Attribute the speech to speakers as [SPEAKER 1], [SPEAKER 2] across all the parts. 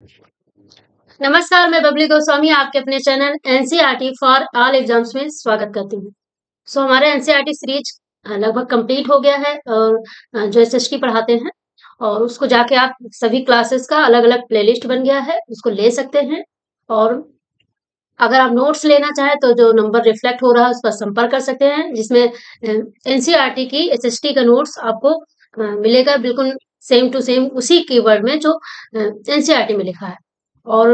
[SPEAKER 1] नमस्कार, मैं बबली गोस्वामी आपके अपने channel NCERT for all exams में स्वागत करती हूँ। हमारे एनसीईआरटी सीरीज लगभग कंप्लीट हो गया है और जो एसएसटी पढ़ाते हैं और उसको जाके आप सभी क्लासेस का अलग-अलग प्लेलिस्ट बन गया है, उसको ले सकते हैं। और अगर आप नोट्स लेना चाहें तो जो नंबर रिफ्लेक्ट हो रहा है उस पर संपर्क कर सकते हैं, जिसमें एनसीईआरटी की एसएसटी का नोट्स आपको मिलेगा बिल्कुल सेम टू सेम उसी कीवर्ड में जो एनसीईआरटी में लिखा है। और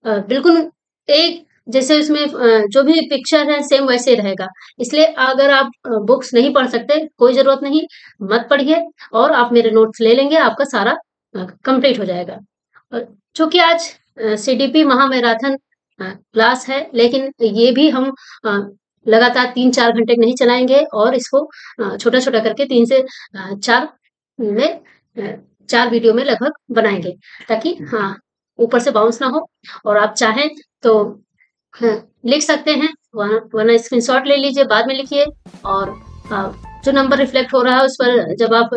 [SPEAKER 1] बिल्कुल एक जैसे उसमें जो भी पिक्चर है सेम वैसे ही रहेगा। इसलिए अगर आप बुक्स नहीं पढ़ सकते, कोई ज़रूरत नहीं, मत पढ़िए और आप मेरे नोट्स ले लेंगे, आपका सारा कंप्लीट हो जाएगा। चूँकि आज सीडीपी महामैराथन क्लास है, लेकिन ये भी हम लगातार 3-4 घंटे नहीं चलाएँगे और इसको छोटा-छोटा करके 3 से 4 में 4 वीडियो में लगभग बनाएँगे, ताकि हाँ, ऊपर से बाउंस ना हो। और आप चाहें तो हाँ, लिख सकते हैं, वरना स्क्रीनशॉट ले लीजिए, बाद में लिखिए। और जो नंबर रिफ्लेक्ट हो रहा है उस पर जब आप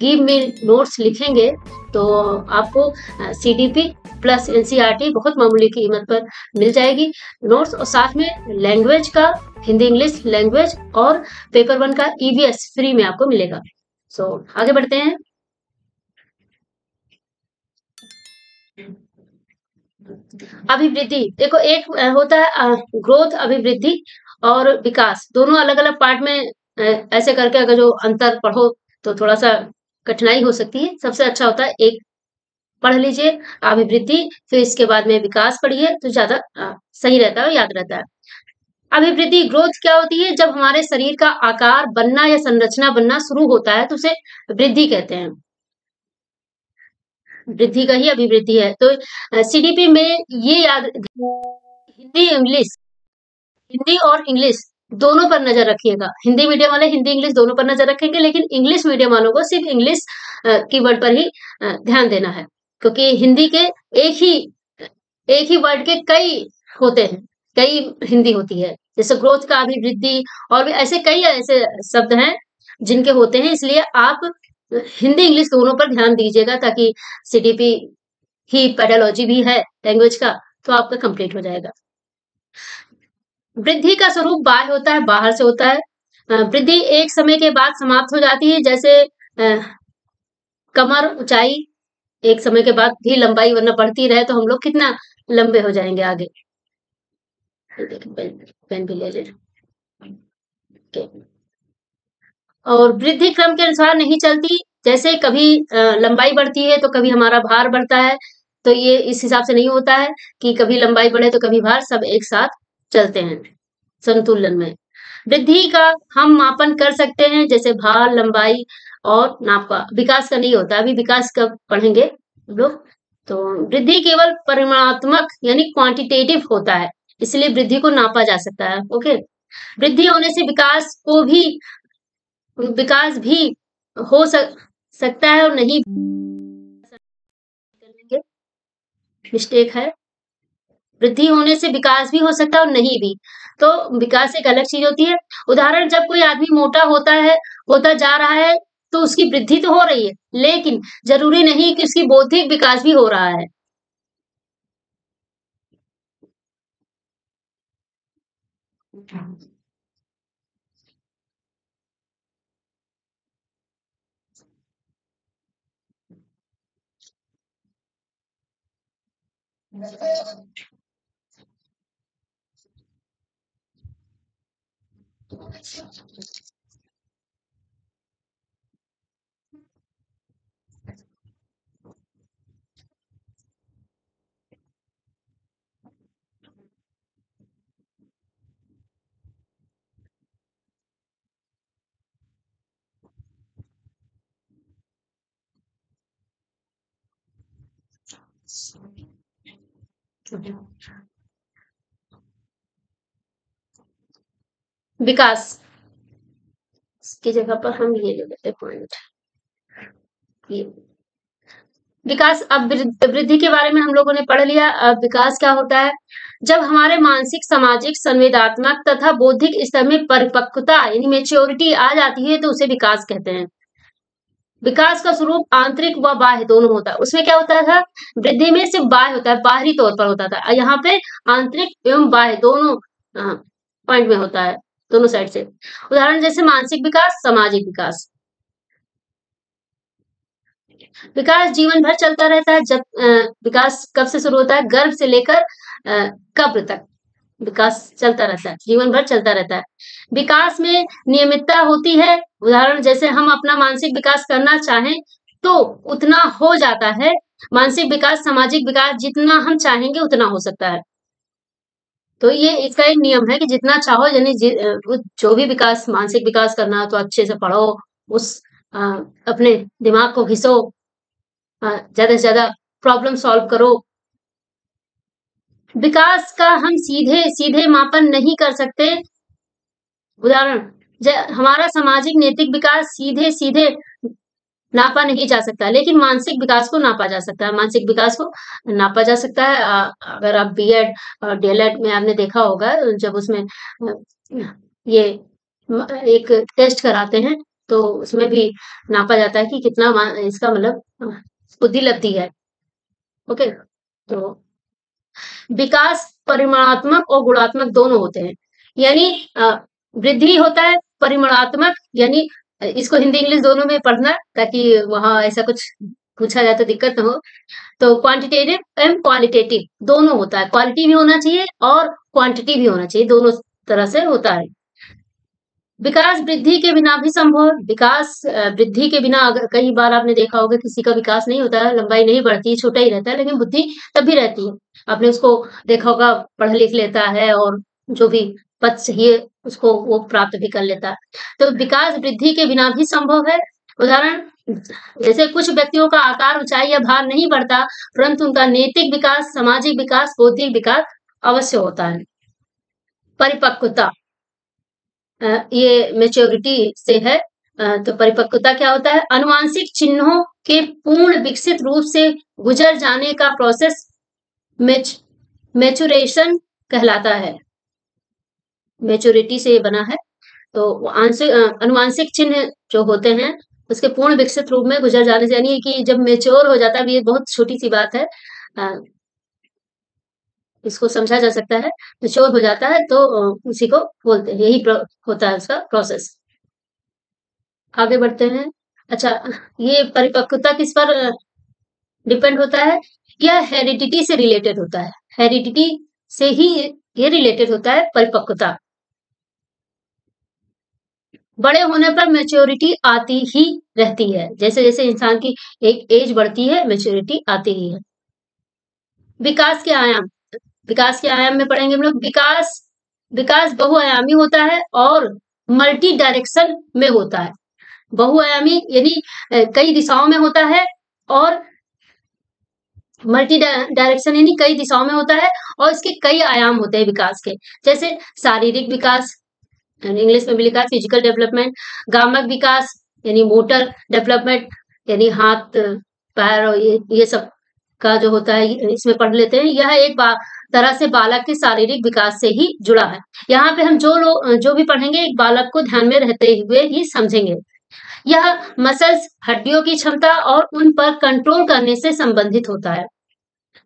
[SPEAKER 1] गिव मी नोट्स लिखेंगे तो आपको सीडीपी प्लस एनसीईआरटी बहुत मामूली कीमत पर मिल जाएगी नोट्स, और साथ में लैंग्वेज का हिंदी इंग्लिश लैंग्वेज और पेपर 1 का ईवीएस फ्री में आपको मिलेगा। आगे बढ़ते हैं। अभिवृद्धि देखो, एक होता है ग्रोथ, अभिवृद्धि और विकास, दोनों अलग-अलग पार्ट में ऐसे करके अगर जो अंतर पढ़ो तो थोड़ा-सा कठिनाई हो सकती है। सबसे अच्छा होता है एक पढ़ लीजिए अभिवृद्धि, फिर इसके बाद में विकास पढ़िए तो ज़्यादा सही रहता है और याद रहता है। अभिवृद्धि ग्रोथ क्या होती है? जब हमारे शरीर का आकार बनना या संरचना बनना शुरू होता है तो उसे वृद्धि कहते हैं। वृद्धि का ही अभिवृद्धि है। तो सीडीपी में ये याद, हिंदी और इंग्लिश दोनों पर नजर रखिएगा। हिंदी मीडियम वाले हिंदी इंग्लिश दोनों पर नजर रखेंगे, लेकिन इंग्लिश मीडियम वालों को सिर्फ इंग्लिश कीवर्ड पर ही ध्यान देना है, क्योंकि हिंदी के एक ही वर्ड के कई होते हैं, कई हिंदी होती है, जैसे ग्रोथ का अभिवृद्धि और भी ऐसे कई ऐसे शब्द हैं जिनके होते हैं। इसलिए आप हिंदी इंग्लिश दोनों पर ध्यान दीजिएगा, ताकि सीडीपी ही पेडालॉजी भी है लैंग्वेज का, तो आपका कंप्लीट हो जाएगा। वृद्धि का स्वरूप बाह्य होता है, बाहर से होता है। वृद्धि एक समय के बाद समाप्त हो जाती है, जैसे कमर ऊंचाई एक समय के बाद भी लंबाई वरना बढ़ती रहे तो हम लोग कितना लंबे हो जाएंगे आगे। पेन भी ले ले। और वृद्धि क्रम के अनुसार नहीं चलती, जैसे कभी लंबाई बढ़ती है तो कभी हमारा भार बढ़ता है, तो ये इस हिसाब से नहीं होता है कि कभी लंबाई बढ़े तो कभी भार, सब एक साथ चलते हैं संतुलन में। वृद्धि का हम मापन कर सकते हैं, जैसे भार, लंबाई और नापा। विकास का नहीं होता, अभी विकास का पढ़ेंगे हम लोग। तो वृद्धि केवल परिमाणात्मक यानी क्वांटिटेटिव होता है, इसलिए वृद्धि को नापा जा सकता है। ओके, वृद्धि होने से विकास भी हो सकता है और नहीं करेंगे, मिस्टेक है। वृद्धि होने से विकास भी हो सकता है और नहीं भी, तो विकास एक अलग चीज होती है। उदाहरण, जब कोई आदमी मोटा होता जा रहा है तो उसकी वृद्धि तो हो रही है, लेकिन जरूरी नहीं कि उसकी बौद्धिक विकास भी हो रहा है। विकास की जगह पर हम ये ले लेते पॉइंट, ये विकास। अब वृद्धि के बारे में हम लोगों ने पढ़ लिया। अब विकास क्या होता है? जब हमारे मानसिक, सामाजिक, संवेदनात्मक तथा बौद्धिक स्तर में परिपक्वता यानी मेच्योरिटी आ जाती है तो उसे विकास कहते हैं। विकास का स्वरूप आंतरिक व बाह्य दोनों होता है। उसमें क्या होता था, वृद्धि में सिर्फ बाह्य होता है, बाहरी तौर पर होता था। यहाँ पे आंतरिक एवं बाह्य दोनों पॉइंट में होता है, दोनों साइड से। उदाहरण जैसे मानसिक विकास, सामाजिक विकास। विकास जीवन भर चलता रहता है। जब विकास कब से शुरू होता है, गर्भ से लेकर कब्र तक विकास चलता रहता है, जीवन भर चलता रहता है। विकास में नियमितता होती है। उदाहरण जैसे हम अपना मानसिक विकास करना चाहें तो उतना हो जाता है। मानसिक विकास, सामाजिक विकास जितना हम चाहेंगे उतना हो सकता है। तो ये इसका एक नियम है कि जितना चाहो, यानी जो भी विकास, मानसिक विकास करना हो तो अच्छे से पढ़ो, उस अपने दिमाग को घिसो, ज्यादा से ज्यादा प्रॉब्लम सॉल्व करो। विकास का हम सीधे सीधे मापन नहीं कर सकते। उदाहरण, हमारा सामाजिक नैतिक विकास सीधे सीधे नापा नहीं जा सकता, लेकिन मानसिक विकास को नापा जा सकता है। मानसिक विकास को नापा जा सकता है। अगर आप बीएड और डीएलएड में आपने देखा होगा, जब उसमें ये एक टेस्ट कराते हैं तो उसमें भी नापा जाता है कि कितना इसका मतलब बुद्धि लगती है। ओके, तो विकास परिमाणात्मक और गुणात्मक दोनों होते हैं। यानी वृद्धि होता है परिमाणात्मक, यानी इसको हिंदी इंग्लिश दोनों में पढ़ना ताकि वहां ऐसा कुछ पूछा जाए तो दिक्कत ना हो। तो क्वांटिटेटिव एंड क्वालिटेटिव दोनों होता है। क्वालिटी भी होना चाहिए और क्वांटिटी भी होना चाहिए, दोनों तरह से होता है। विकास वृद्धि के बिना भी संभव है। विकास वृद्धि के बिना, अगर कई बार आपने देखा होगा किसी का विकास नहीं होता है, लंबाई नहीं बढ़ती, छोटा ही रहता है, लेकिन बुद्धि तब भी रहती है। आपने उसको देखा होगा, पढ़ लिख लेता है और जो भी पद चाहिए उसको वो प्राप्त भी कर लेता है। तो विकास वृद्धि के बिना भी संभव है। उदाहरण जैसे कुछ व्यक्तियों का आकार, ऊंचाई या भार नहीं बढ़ता, परंतु उनका नैतिक विकास, सामाजिक विकास, बौद्धिक विकास अवश्य होता है। परिपक्वता, ये मैच्योरिटी से है। तो परिपक्वता क्या होता है, अनुवांशिक चिन्हों के पूर्ण विकसित रूप से गुजर जाने का प्रोसेस मैच्योरेशन कहलाता है। मैच्योरिटी से बना है। तो अनुवांशिक चिन्ह जो होते हैं उसके पूर्ण विकसित रूप में गुजर जाने से, यानी कि जब मेच्योर हो जाता है, ये बहुत छोटी सी बात है, इसको समझा जा सकता है। मेच्योर हो जाता है तो उसी को बोलते हैं, यही होता है उसका प्रोसेस। आगे बढ़ते हैं। अच्छा, ये परिपक्वता किस पर डिपेंड होता है? यह हेरिडिटी से रिलेटेड होता है। हेरिडिटी से ही ये रिलेटेड होता है परिपक्वता। बड़े होने पर मैच्योरिटी आती ही रहती है। जैसे जैसे इंसान की एक एज बढ़ती है, मैच्योरिटी आती ही है। विकास के आयाम, विकास के आयाम में पढ़ेंगे हम लोग। विकास बहुआयामी होता है और मल्टी डायरेक्शन में होता है। बहुआयामी यानी कई दिशाओं में होता है, और मल्टी डायरेक्शन यानी कई दिशाओं में होता है, और इसके कई आयाम होते हैं विकास के। जैसे शारीरिक विकास, इंग्लिश में भी लिखा है फिजिकल डेवलपमेंट। गामक विकास यानी मोटर डेवलपमेंट, यानी हाथ पैर और ये सब का जो होता है इसमें पढ़ लेते हैं। यह एक तरह से बालक के शारीरिक विकास से ही जुड़ा है। यहाँ पे हम जो भी पढ़ेंगे एक बालक को ध्यान में रहते हुए ही समझेंगे। यह मसल्स, हड्डियों की क्षमता और उन पर कंट्रोल करने से संबंधित होता है।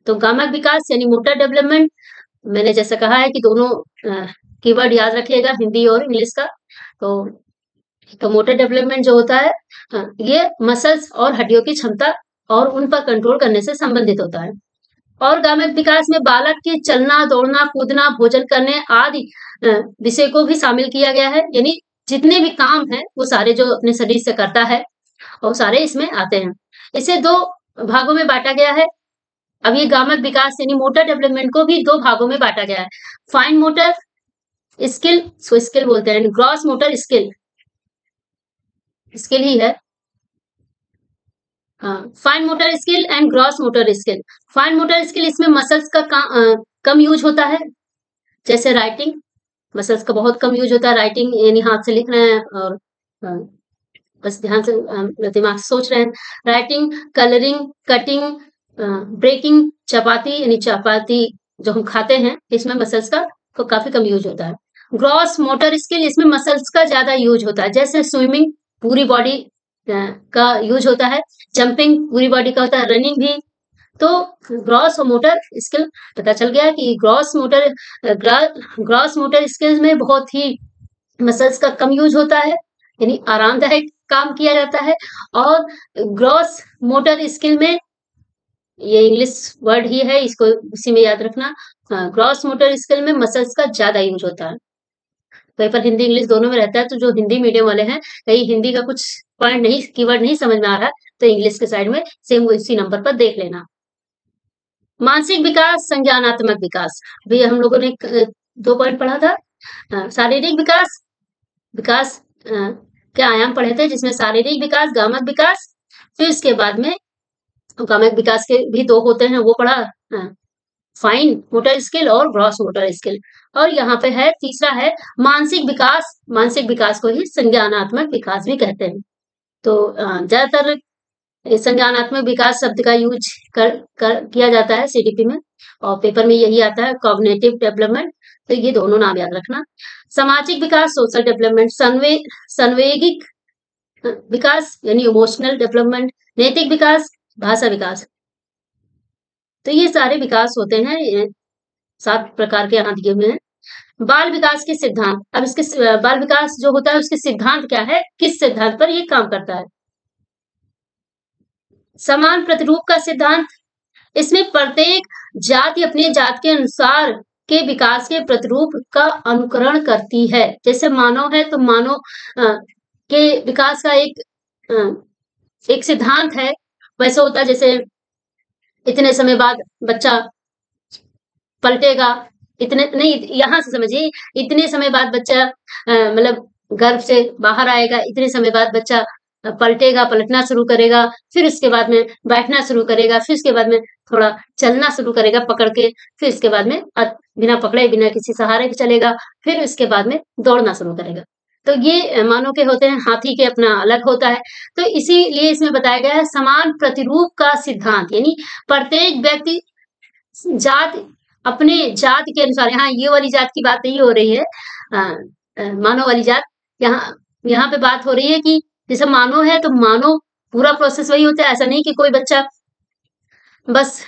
[SPEAKER 1] तो गामक विकास यानी मोटर डेवलपमेंट, मैंने जैसे कहा है कि दोनों कीवर्ड याद रखिएगा, हिंदी और इंग्लिश का। तो मोटर डेवलपमेंट जो होता है, ये मसल्स और हड्डियों की क्षमता और उन पर कंट्रोल करने से संबंधित होता है। और गामक विकास में बालक के चलना, दौड़ना, कूदना, भोजन करने आदि विषय को भी शामिल किया गया है। यानी जितने भी काम हैं वो सारे जो अपने शरीर से करता है और सारे इसमें आते हैं। इसे 2 भागों में बांटा गया है। अब ये गामक विकास यानी मोटर डेवलपमेंट को भी 2 भागों में बांटा गया है। फाइन मोटर स्किल, इसको स्किल बोलते हैं, ग्रॉस मोटर स्किल, स्किल ही है। Fine motor skill and gross motor skill. Fine motor skill, इसमें मसल्स का कम यूज होता है। जैसे राइटिंग, मसल्स का बहुत कम यूज होता है। राइटिंग यानी हाथ से लिख रहे हैं और बस ध्यान से दिमाग से सोच रहे हैं। राइटिंग, कलरिंग, कटिंग, ब्रेकिंग, चपाती यानी चपाती जो हम खाते हैं, इसमें मसल्स का तो काफी कम यूज होता है। ग्रॉस मोटर स्किल, इसमें मसल्स का ज्यादा यूज होता है। जैसे स्विमिंग, पूरी बॉडी का यूज होता है। जंपिंग पूरी बॉडी का होता है, रनिंग भी। तो ग्रॉस मोटर स्किल पता चल गया कि ग्रॉस मोटर स्किल्स में बहुत ही मसल्स का कम यूज होता है, यानी आरामदायक काम किया जाता है। और ग्रॉस मोटर स्किल में, ये इंग्लिश वर्ड ही है, इसको उसी में याद रखना, ग्रॉस मोटर स्किल में मसल्स का ज्यादा यूज होता है। पेपर हिंदी इंग्लिश दोनों में रहता है, तो जो हिंदी मीडियम वाले हैं, कहीं हिंदी का कुछ पॉइंट नहीं, कीवर्ड नहीं समझ में आ रहा, तो इंग्लिश के साइड में सेम उसी नंबर पर देख लेना। मानसिक विकास, संज्ञानात्मक विकास, अभी हम लोगों ने 2 पॉइंट पढ़ा था। शारीरिक विकास, विकास के आयाम पढ़े थे, जिसमें शारीरिक विकास, गामक विकास, फिर इसके बाद में गामक विकास के भी 2 होते हैं, वो पढ़ा, फाइन मोटर स्किल और ग्रॉस मोटर स्किल। और यहाँ पे है तीसरा है मानसिक विकास। मानसिक विकास को ही संज्ञानात्मक विकास भी कहते हैं। तो ज्यादातर संज्ञानात्मक विकास शब्द का यूज किया जाता है सीडीपी में, और पेपर में यही आता है, कॉग्निटिव डेवलपमेंट। तो ये दोनों नाम याद रखना। सामाजिक विकास, सोशल डेवलपमेंट, संवेगिक विकास यानी इमोशनल डेवलपमेंट, नैतिक विकास, भाषा विकास। तो ये सारे विकास होते हैं, 7 प्रकार के यहाँ दिए हुए हैं। बाल विकास के सिद्धांत, अब इसके बाल विकास जो होता है उसके सिद्धांत क्या है, किस सिद्धांत पर ये काम करता है। समान प्रतिरूप का सिद्धांत, इसमें प्रत्येक जाति अपने जात के अनुसार के विकास के प्रतिरूप का अनुकरण करती है। जैसे मानव है, तो मानव के विकास का एक सिद्धांत है, वैसे होता है जैसे इतने समय बाद बच्चा पलटेगा, इतने नहीं, यहाँ से समझिए, इतने समय बाद बच्चा मतलब गर्भ से बाहर आएगा, इतने समय बाद बच्चा पलटेगा, पलटना शुरू करेगा, फिर उसके बाद में बैठना शुरू करेगा, फिर उसके बाद में थोड़ा चलना शुरू करेगा पकड़ के, फिर इसके बाद में बिना पकड़े, बिना किसी सहारे के चलेगा, फिर उसके बाद में दौड़ना शुरू करेगा। तो ये मानव के होते हैं, हाथी के अपना अलग होता है। तो इसीलिए इसमें बताया गया है समान प्रतिरूप का सिद्धांत, यानी प्रत्येक व्यक्ति जात अपने जात के अनुसार, यहाँ ये वाली जात की बात नहीं हो रही है, मानव वाली जात, यहाँ पे बात हो रही है कि जैसे मानव है तो मानव पूरा प्रोसेस वही होता है। ऐसा नहीं कि कोई बच्चा बस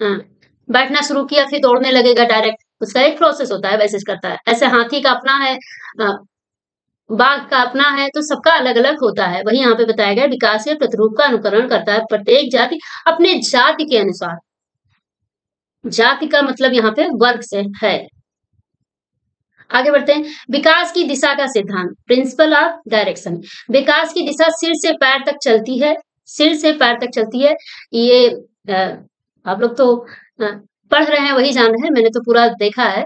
[SPEAKER 1] बैठना शुरू किया फिर दौड़ने लगेगा डायरेक्ट, उसका एक प्रोसेस होता है, वैसे करता है। ऐसे हाथी का अपना है, बाघ का अपना है, तो सबका अलग अलग होता है। वही यहाँ पे बताया गया विकास के प्रतिरूप का अनुकरण करता है प्रत्येक जाति अपने जाति के अनुसार। जाति का मतलब यहाँ पे वर्ग से है। आगे बढ़ते हैं, विकास की दिशा का सिद्धांत, प्रिंसिपल ऑफ डायरेक्शन। विकास की दिशा सिर से पैर तक चलती है, सिर से पैर तक चलती है। ये आप लोग तो पढ़ रहे हैं, वही जान रहे हैं, मैंने तो पूरा देखा है।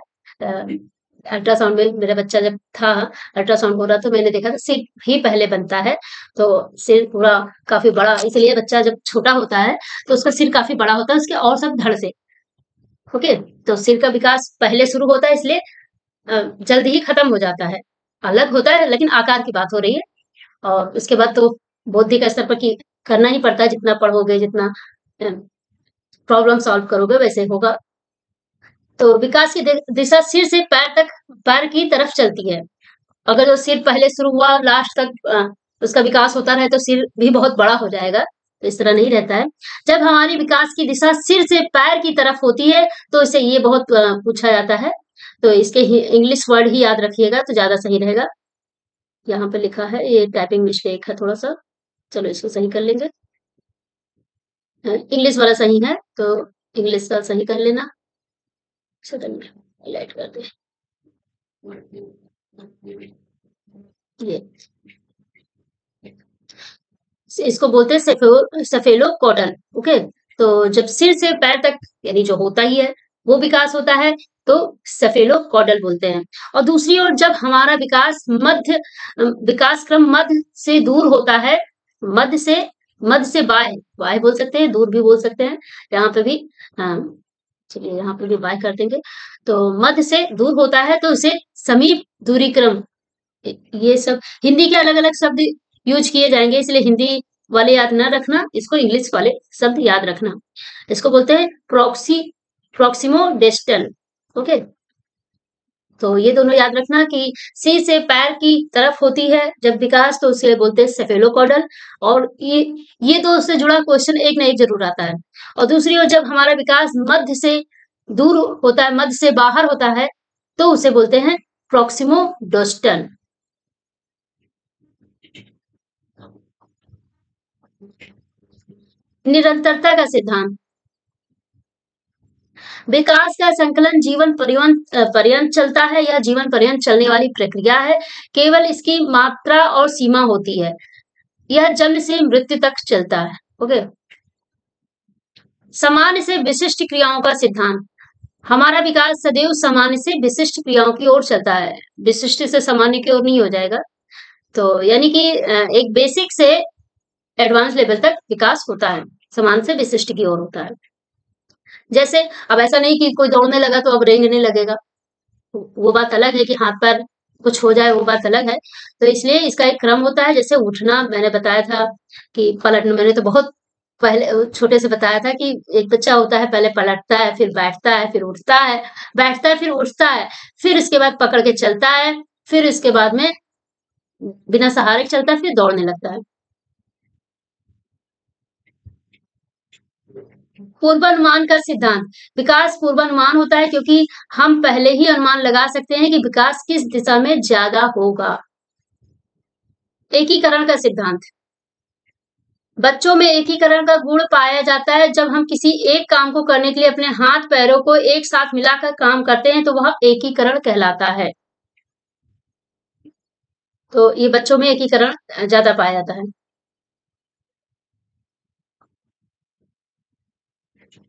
[SPEAKER 1] अल्ट्रासाउंड में मेरा बच्चा जब था, अल्ट्रासाउंड हो रहा तो मैंने देखा था सिर ही पहले बनता है, तो सिर पूरा काफी बड़ा, इसलिए बच्चा जब छोटा होता है तो उसका सिर काफी बड़ा होता है उसके और सब धड़ से। ओके, तो सिर का विकास पहले शुरू होता है, इसलिए जल्दी ही खत्म हो जाता है, अलग होता है, लेकिन आकार की बात हो रही है। और उसके बाद तो बौद्धिक स्तर पर करना ही पड़ता है, जितना पढ़ोगे, जितना प्रॉब्लम सॉल्व करोगे वैसे होगा। तो विकास की दिशा सिर से पैर तक, पैर की तरफ चलती है। अगर जो सिर पहले शुरू हुआ लास्ट तक उसका विकास होता रहे तो सिर भी बहुत बड़ा हो जाएगा, तो इस तरह नहीं रहता है। जब हमारी विकास की दिशा सिर से पैर की तरफ होती है तो इसे ये बहुत पूछा जाता है, तो इसके इंग्लिश वर्ड ही याद रखिएगा तो ज्यादा सही रहेगा। यहाँ पे लिखा है, ये टाइपिंग मिस्टेक है थोड़ा सा, चलो इसको सही कर लेंगे। इंग्लिश वाला सही है तो इंग्लिश का सही कर लेना। हाईलाइट कर दे ये, इसको बोलते हैं सेफेलोकॉडल। ओके, तो जब सिर से पैर तक यानी जो होता ही है वो विकास होता है तो सेफेलोकॉडल बोलते हैं। और दूसरी ओर जब हमारा विकास क्रम मध्य से दूर होता है, मध्य से बाय बोल सकते हैं, दूर भी बोल सकते हैं। यहाँ पे भी चलिए यहाँ पे भी बाय कर देंगे। तो मध्य से दूर होता है तो उसे समीप दूरी क्रम, ये सब हिंदी के अलग अलग शब्द यूज किए जाएंगे, इसलिए हिंदी वाले याद ना रखना, इसको इंग्लिश वाले शब्द याद रखना। इसको बोलते हैं प्रॉक्सिमो डिस्टल। ओके, तो ये दोनों याद रखना कि सी से पैर की तरफ होती है जब विकास, तो उसे बोलते हैं सेफेलोकॉर्डल। और ये तो उससे जुड़ा क्वेश्चन एक ना एक जरूर आता है। और दूसरी ओर जब हमारा विकास मध्य से दूर होता है, मध्य से बाहर होता है, तो उसे बोलते हैं प्रॉक्सिमोडोस्टल। निरंतरता का सिद्धांत। विकास का संकलन जीवन पर्यंत चलता है या जीवन पर्यंत चलने वाली प्रक्रिया है। केवल इसकी मात्रा और सीमा होती है। यह जन्म से मृत्यु तक चलता है। ओके। सामान्य से विशिष्ट क्रियाओं का सिद्धांत। हमारा विकास सदैव सामान्य से विशिष्ट क्रियाओं की ओर चलता है, विशिष्ट से सामान्य की ओर नहीं हो जाएगा। तो यानी कि एक बेसिक से एडवांस लेवल तक विकास होता है, सामान्य से विशिष्ट की ओर होता है। जैसे अब ऐसा नहीं कि कोई दौड़ने लगा तो अब रेंगने लगेगा, वो बात अलग है कि हाथ पैर कुछ हो जाए, वो बात अलग है। तो इसलिए इसका एक क्रम होता है। जैसे उठना मैंने बताया था कि पलटना, मैंने तो बहुत पहले छोटे से बताया था कि एक बच्चा होता है, पहले पलटता है, फिर बैठता है, फिर उठता है, बैठता है, फिर उठता है, फिर इसके बाद पकड़ के चलता है, फिर इसके बाद में बिना सहारे के चलता है, फिर दौड़ने लगता है। पूर्वानुमान का सिद्धांत। विकास पूर्वानुमान होता है क्योंकि हम पहले ही अनुमान लगा सकते हैं कि विकास किस दिशा में ज्यादा होगा। एकीकरण का सिद्धांत। बच्चों में एकीकरण का गुण पाया जाता है जब हम किसी एक काम को करने के लिए अपने हाथ पैरों को एक साथ मिलाकर काम करते हैं, तो वह एकीकरण कहलाता है। तो ये बच्चों में एकीकरण ज्यादा पाया जाता है।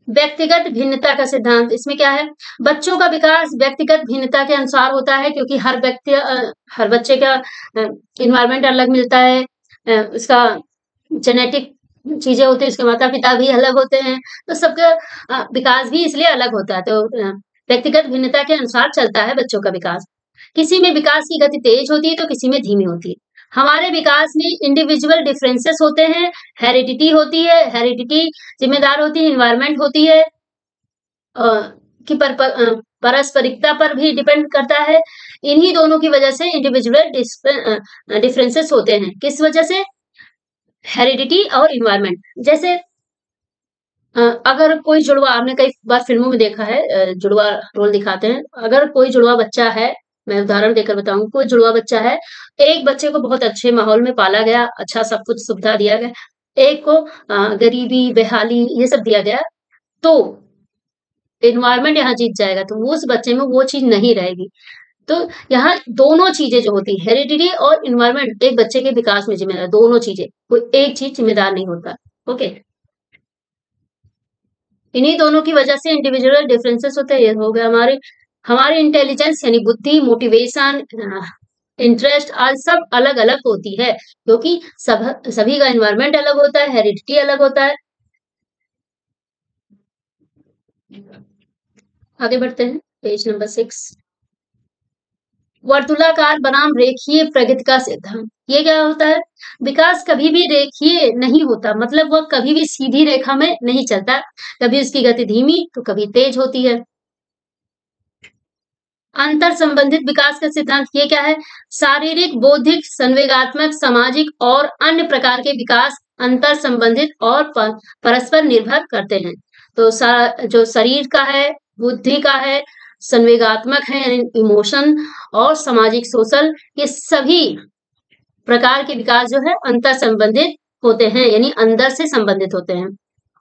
[SPEAKER 1] व्यक्तिगत भिन्नता का सिद्धांत। इसमें क्या है, बच्चों का विकास व्यक्तिगत भिन्नता के अनुसार होता है क्योंकि हर बच्चे का इन्वायरमेंट अलग मिलता है, उसका जेनेटिक चीजें होती है, उसके माता पिता भी अलग होते हैं, तो सबका विकास भी इसलिए अलग होता है। तो व्यक्तिगत भिन्नता के अनुसार चलता है बच्चों का विकास। किसी में विकास की गति तेज होती है तो किसी में धीमी होती है। हमारे विकास में इंडिविजुअल डिफरेंसेस होते हैं, हेरिडिटी होती है, हेरिडिटी जिम्मेदार होती है, इन्वायरमेंट होती है, कि पारस्परिकता पर भी डिपेंड करता है। इन्हीं दोनों की वजह से इंडिविजुअल डिफरेंसेस होते हैं। किस वजह से? हेरिडिटी और इन्वायरमेंट। जैसे अगर कोई जुड़वा, आपने कई बार फिल्मों में देखा है, जुड़वा रोल दिखाते हैं। अगर कोई जुड़वा बच्चा है, मैं उदाहरण देकर बताऊं, कोई जुड़वा बच्चा है, एक बच्चे को बहुत अच्छे माहौल में पाला गया, अच्छा सब कुछ सुविधा दिया गया, एक को गरीबी, बेहाली ये सब दिया गया, तो एनवायरमेंट यहाँ जीत जाएगा, तो उस बच्चे में वो चीज नहीं रहेगी। तो यहाँ दोनों चीजें जो होती है, हेरिडिटी और इन्वायरमेंट, एक बच्चे के विकास में जिम्मेदार, दोनों चीजें, कोई एक चीज जिम्मेदार नहीं होता। ओके। इन्हीं दोनों की वजह से इंडिविजुअल डिफरेंसेस होते हैं। ये हो गया हमारी इंटेलिजेंस यानी बुद्धि, मोटिवेशन, इंटरेस्ट आज सब अलग अलग होती है क्योंकि सभी का एनवायरमेंट अलग होता है, हेरिडिटी अलग होता है। आगे बढ़ते हैं, पेज नंबर 6। वर्तुलाकार बनाम रेखीय प्रगति का सिद्धांत। ये क्या होता है, विकास कभी भी रेखीय नहीं होता, मतलब वह कभी भी सीधी रेखा में नहीं चलता, कभी उसकी गति धीमी तो कभी तेज होती है। अंतर संबंधित विकास का सिद्धांत ये क्या है, शारीरिक, बौद्धिक, संवेगात्मक, सामाजिक और अन्य प्रकार के विकास अंतर संबंधित और परस्पर निर्भर करते हैं। तो जो शरीर का है, बुद्धि का है, संवेगात्मक है यानी इमोशन, और सामाजिक सोशल, ये सभी प्रकार के विकास जो है अंतर संबंधित होते हैं, यानी अंदर से संबंधित होते हैं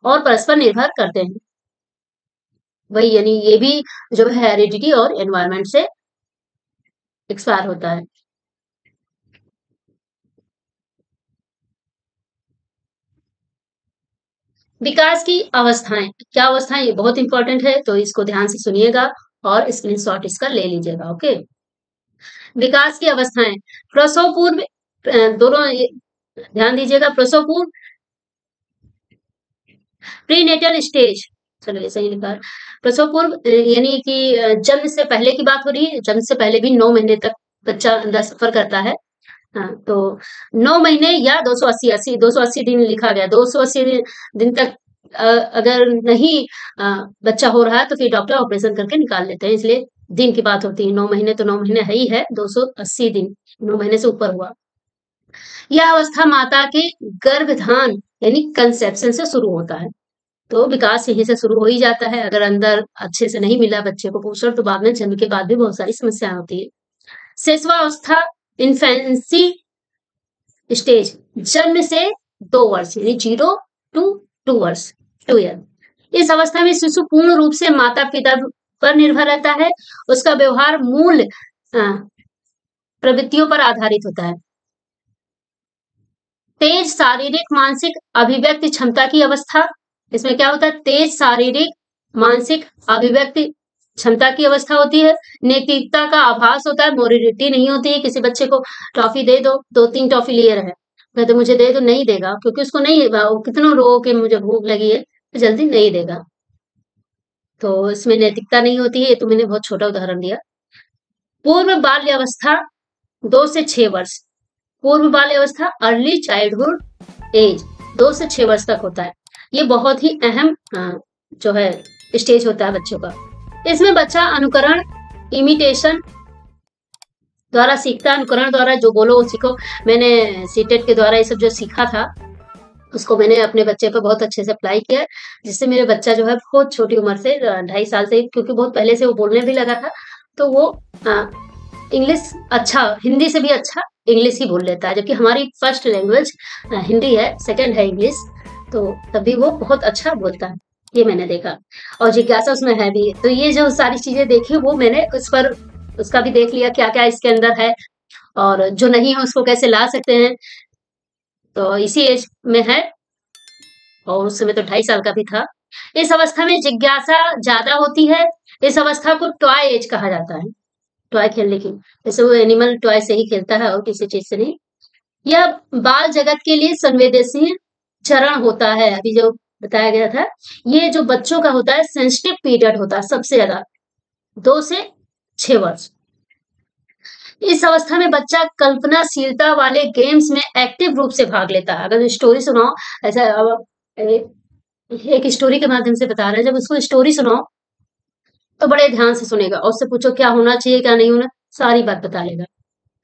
[SPEAKER 1] और परस्पर निर्भर करते हैं। वही यानी ये भी जो है हेरिडिटी और एनवायरनमेंट से एक्सपायर होता है। विकास की अवस्थाएं, क्या अवस्थाएं, ये बहुत इंपॉर्टेंट है, तो इसको ध्यान से सुनिएगा और स्क्रीनशॉट इसका ले लीजिएगा। ओके। विकास की अवस्थाएं, प्रसव पूर्व, दोनों ध्यान दीजिएगा, प्रसव पूर्व, प्रीनेटल स्टेज, चलो ये सही लिखा है, प्रसव पूर्व यानी कि जन्म से पहले की बात हो रही है, जन्म से पहले भी 9 महीने तक बच्चा अंदर सफर करता है। हाँ, तो 9 महीने या 280 दिन लिखा गया, 280 दिन तक अगर नहीं बच्चा हो रहा है तो फिर डॉक्टर ऑपरेशन करके निकाल लेते हैं, इसलिए दिन की बात होती है। 9 महीने तो 9 महीने है ही है, 280 दिन, 9 महीने से ऊपर हुआ। यह अवस्था माता के गर्भधान यानी कंसेप्शन से शुरू होता है। तो विकास यहीं से शुरू हो ही जाता है। अगर अंदर अच्छे से नहीं मिला बच्चे को पोषण, तो बाद में जन्म के बाद भी बहुत सारी समस्याएं होती है। शेषवा अवस्था इन्फेंसी स्टेज, जन्म से 2 वर्ष यानी 0 टू 2 वर्ष, 2 ईयर। इस अवस्था में शिशु पूर्ण रूप से माता पिता पर निर्भर रहता है। उसका व्यवहार मूल प्रवृत्तियों पर आधारित होता है। तेज शारीरिक मानसिक अभिव्यक्ति क्षमता की अवस्था, इसमें क्या होता है, तेज शारीरिक मानसिक अभिव्यक्ति क्षमता की अवस्था होती है। नैतिकता का आभास होता है, मोरलिटी नहीं होती है। किसी बच्चे को टॉफी दे दो, 2-3 टॉफी लिए रहे, कहते मुझे दे दो, नहीं देगा, क्योंकि उसको नहीं, कितनों लोगों के मुझे भूख लगी है, तो जल्दी नहीं देगा। तो इसमें नैतिकता नहीं होती है। ये तो मैंने बहुत छोटा उदाहरण दिया। पूर्व बाल्य अवस्था 2 से 6 वर्ष, पूर्व बाल्य अवस्था अर्ली चाइल्डहुड एज 2 से 6 वर्ष तक होता है। ये बहुत ही अहम जो है स्टेज होता है बच्चों का। इसमें बच्चा अनुकरण इमिटेशन द्वारा सीखता है। अनुकरण द्वारा जो बोलो वो सीखो। मैंने सीटेट के द्वारा ये सब जो सीखा था, उसको मैंने अपने बच्चे पे बहुत अच्छे से अप्लाई किया, जिससे मेरे बच्चा जो है बहुत छोटी उम्र से 2.5 साल से, क्योंकि बहुत पहले से वो बोलने भी लगा था, तो वो इंग्लिश अच्छा, हिंदी से भी अच्छा इंग्लिश ही बोल लेता है। जबकि हमारी फर्स्ट लैंग्वेज हिंदी है, सेकंड है इंग्लिश, तो तभी वो बहुत अच्छा बोलता है, ये मैंने देखा। और जिज्ञासा उसमें है भी। तो ये जो सारी चीजें देखी, वो मैंने उस पर उसका भी देख लिया क्या क्या इसके अंदर है, और जो नहीं है उसको कैसे ला सकते हैं। तो इसी एज में है, और उस समय तो 2.5 साल का भी था। इस अवस्था में जिज्ञासा ज्यादा होती है। इस अवस्था को टॉय एज कहा जाता है, टॉय खेलने की, जैसे वो एनिमल टॉय से ही खेलता है और किसी चीज से नहीं। यह बाल जगत के लिए संवेदनशील चरण होता है। अभी जो बताया गया था, ये जो बच्चों का होता है सेंसिटिव पीरियड होता है सबसे ज्यादा, 2 से 6 वर्ष। इस अवस्था में बच्चा कल्पनाशीलता वाले गेम्स में एक्टिव रूप से भाग लेता है। अगर स्टोरी सुनाओ, ऐसा एक स्टोरी के माध्यम से बता रहे हैं, जब उसको स्टोरी सुनाओ तो बड़े ध्यान से सुनेगा, और उससे पूछो क्या होना चाहिए क्या नहीं होना, सारी बात बता लेगा।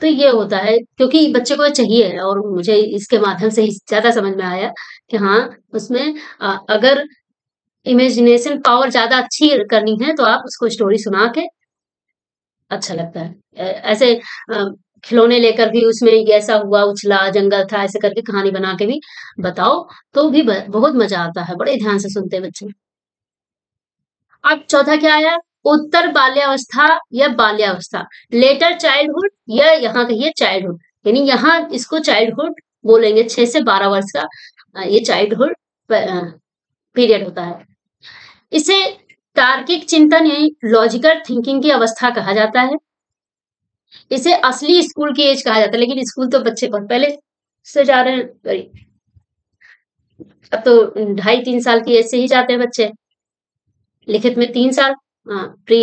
[SPEAKER 1] तो ये होता है, क्योंकि बच्चे को चाहिए, और मुझे इसके माध्यम से ही ज्यादा समझ में आया कि हाँ, उसमें अगर इमेजिनेशन पावर ज्यादा अच्छी करनी है, तो आप उसको स्टोरी सुना के अच्छा लगता है। ऐसे खिलौने लेकर भी उसमें ये ऐसा हुआ, उछला, जंगल था, ऐसे करके कहानी बना के भी बताओ, तो भी बहुत मजा आता है, बड़े ध्यान से सुनते हैं बच्चे। अब चौथा क्या आया, उत्तर बाल्यावस्था या बाल्यावस्था, लेटर चाइल्डहुड या यहाँ कहिए चाइल्डहुड, यानी यहाँ इसको चाइल्डहुड बोलेंगे। 6 से 12 वर्ष का ये चाइल्डहुड पीरियड होता है। इसे तार्किक चिंतन यानी लॉजिकल थिंकिंग की अवस्था कहा जाता है। इसे असली स्कूल की एज कहा जाता है, लेकिन स्कूल तो बच्चे बहुत पहले से जा रहे हैं, अब तो 2.5-3 साल की एज से ही जाते हैं बच्चे। लिखित में 3 साल, प्री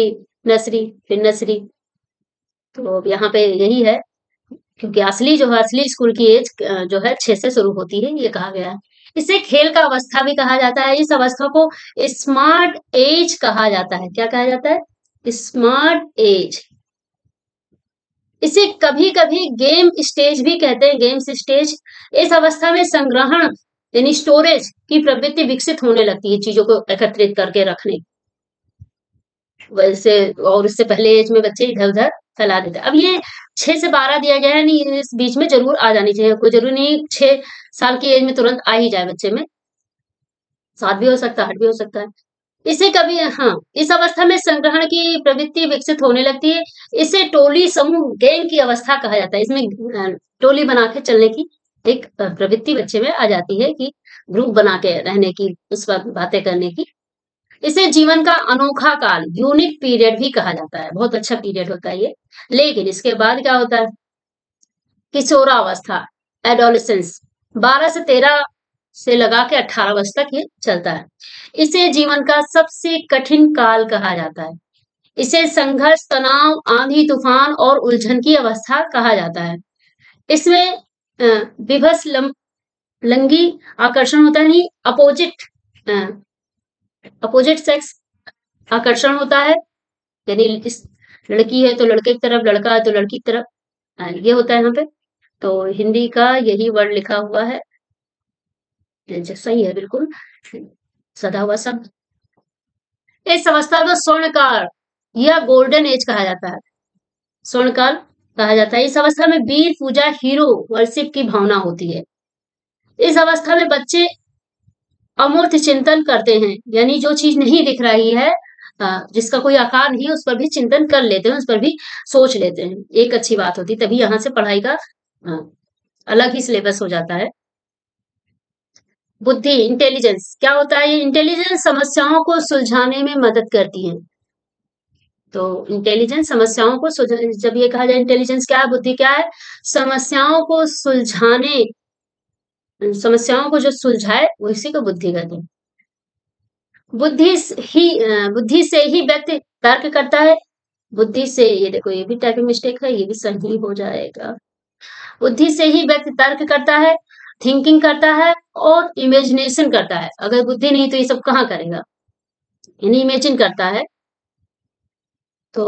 [SPEAKER 1] नर्सरी, फिर नर्सरी। तो अब यहाँ पे यही है, क्योंकि असली जो है, असली स्कूल की एज जो है 6 से शुरू होती है, ये कहा गया है। इसे खेल का अवस्था भी कहा जाता है। इस अवस्था को स्मार्ट एज कहा जाता है। क्या कहा जाता है? Smart edge. इसे कभी कभी गेम स्टेज भी कहते हैं, गेम्स स्टेज। इस अवस्था में संग्रहण यानी स्टोरेज की प्रवृत्ति विकसित होने लगती है, चीजों को एकत्रित करके रखने। वैसे और इससे पहले एज में बच्चे इधर उधर फैला देते हैं। अब ये 6 से 12 दिया गया है, नहीं इस बीच में जरूर आ जानी चाहिए, कोई जरूरी नहीं 6 साल की एज में तुरंत आ ही जाए बच्चे में, 7 भी हो सकता है, 8 भी हो सकता है। इसे कभी इस अवस्था में संग्रहण की प्रवृत्ति विकसित होने लगती है। इसे टोली समूह गैंग की अवस्था कहा जाता है। इसमें टोली बना के चलने की एक प्रवृत्ति बच्चे में आ जाती है, कि ग्रुप बना के रहने की, उस वक्त बातें करने की। इसे जीवन का अनोखा काल यूनिक पीरियड भी कहा जाता है। बहुत अच्छा पीरियड होता है ये। लेकिन इसके बाद क्या होता है, किशोरावस्था एडोलेसेंस, 12 से 13 से लगा के 18 वर्ष तक ये चलता है। इसे जीवन का सबसे कठिन काल कहा जाता है। इसे संघर्ष, तनाव, आंधी तूफान और उलझन की अवस्था कहा जाता है। इसमें विभस लंगी आकर्षण होता है, नहीं अपोजिट सेक्स आकर्षण होता है, यानी इस लड़की है तो लड़के की तरफ, लड़का है तो लड़की की तरफ, ये होता है यहाँ पे। तो हिंदी का यही वर्ड लिखा हुआ है, सही है बिल्कुल, सदा हुआ शब्द। इस अवस्था को स्वर्णकाल या गोल्डन एज कहा जाता है। स्वर्णकाल कहा जाता है। इस अवस्था में वीर पूजा, हीरो वर्शिप की भावना होती है। इस अवस्था में बच्चे अमूर्त चिंतन करते हैं, यानी जो चीज नहीं दिख रही है, जिसका कोई आकार नहीं है, उस पर भी चिंतन कर लेते हैं, उस पर भी सोच लेते हैं। एक अच्छी बात होती है, तभी यहाँ से पढ़ाई का अ, अलग ही सिलेबस हो जाता है। बुद्धि, इंटेलिजेंस क्या होता है? ये इंटेलिजेंस समस्याओं को सुलझाने में मदद करती है। तो इंटेलिजेंस समस्याओं को जब ये कहा जाए इंटेलिजेंस क्या है, बुद्धि क्या है, समस्याओं को सुलझाने, समस्याओं को जो सुलझाए उसी को बुद्धि कहते हैं। बुद्धि से ही व्यक्ति तर्क करता है। बुद्धि से, ये देखो ये भी टाइपिंग मिस्टेक है, ये भी सही हो जाएगा। बुद्धि से ही व्यक्ति तर्क करता है, थिंकिंग करता है और इमेजिनेशन करता है। अगर बुद्धि नहीं तो ये सब कहाँ करेगा, यानी इमेजिन करता है। तो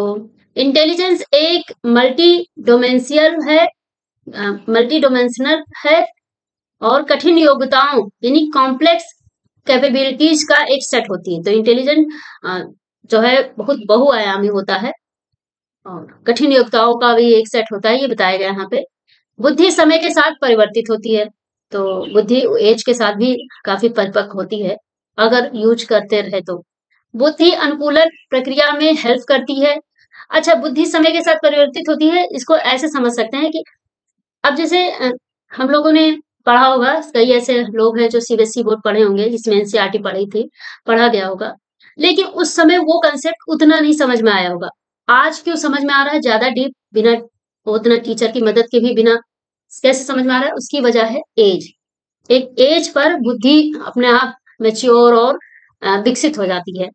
[SPEAKER 1] इंटेलिजेंस एक मल्टी डोमेंशियल है, मल्टी डोमेंशनल है और कठिन योग्यताओं यानी कॉम्प्लेक्स कैपेबिलिटीज का एक सेट होती है। तो इंटेलिजेंट जो है बहुत बहुआयामी होता है और कठिन योग्यताओं का भी एक सेट होता है, ये बताया गया यहाँ पे। बुद्धि समय के साथ परिवर्तित होती है, तो बुद्धि एज के साथ भी काफी परिपक्व होती है अगर यूज करते रहे तो। बुद्धि अनुकूलन प्रक्रिया में हेल्प करती है। अच्छा, बुद्धि समय के साथ परिवर्तित होती है, इसको ऐसे समझ सकते हैं कि अब जैसे हम लोगों ने पढ़ा होगा, कई ऐसे लोग हैं जो सीबीएसई बोर्ड पढ़े होंगे जिसमें एनसीईआरटी पढ़ी थी, पढ़ा गया होगा, लेकिन उस समय वो कंसेप्ट उतना नहीं समझ में आया होगा। आज क्यों समझ में आ रहा है ज्यादा डीप, बिना उतना टीचर की मदद के भी, बिना कैसे समझ में आ रहा है? उसकी वजह है एज। एक एज पर बुद्धि अपने आप मेच्योर और विकसित हो जाती है,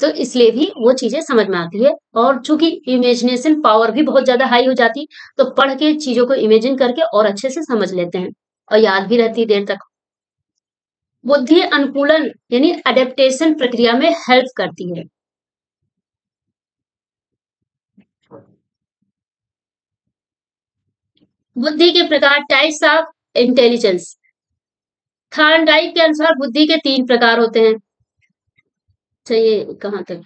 [SPEAKER 1] तो इसलिए भी वो चीजें समझ में आती है। और चूंकि इमेजिनेशन पावर भी बहुत ज्यादा हाई हो जाती, तो पढ़ के चीजों को इमेजिन करके और अच्छे से समझ लेते हैं और याद भी रहती देर तक। बुद्धि अनुकूलन यानी अडेप्टेशन प्रक्रिया में हेल्प करती है। बुद्धि के प्रकार, टाइप्स ऑफ इंटेलिजेंस। थॉर्नडाइक के अनुसार बुद्धि के 3 प्रकार होते हैं। चाहिए कहाँ तक?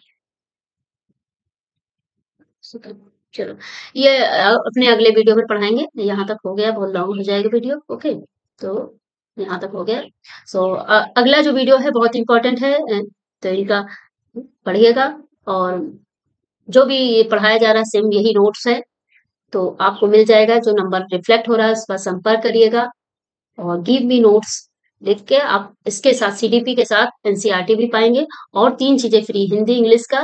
[SPEAKER 1] चलो, ये अपने अगले वीडियो में पढ़ाएंगे। यहाँ तक हो गया, बहुत लॉन्ग हो जाएगा वीडियो। ओके, तो यहाँ तक हो गया। सो अगला जो वीडियो है बहुत इंपॉर्टेंट है, तो इनका पढ़िएगा। और जो भी ये पढ़ाया जा रहा है सेम यही नोट्स है, तो आपको मिल जाएगा। जो नंबर रिफ्लेक्ट हो रहा है उस पर संपर्क करिएगा और गिव मी नोट्स लिख के आप इसके साथ सीडीपी के साथ एनसीईआरटी भी पाएंगे और 3 चीजें फ्री, हिंदी इंग्लिश का,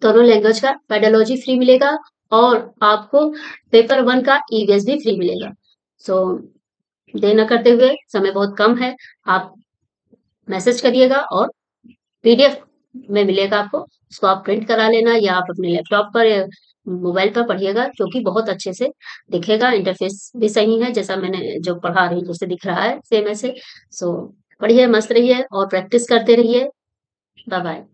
[SPEAKER 1] दोनों लैंग्वेज का पेडोलॉजी फ्री मिलेगा और आपको पेपर 1 का ईवीएस भी फ्री मिलेगा। सो देर न करते हुए, समय बहुत कम है, आप मैसेज करिएगा और पीडीएफ में मिलेगा आपको, उसको आप प्रिंट करा लेना या आप अपने लैपटॉप पर या मोबाइल पर पढ़िएगा, क्योंकि बहुत अच्छे से दिखेगा। इंटरफेस भी सही है, जैसा मैंने जो पढ़ा रही हूँ जैसे दिख रहा है सेम ऐसे। सो पढ़िए, मस्त रहिए और प्रैक्टिस करते रहिए। Bye bye.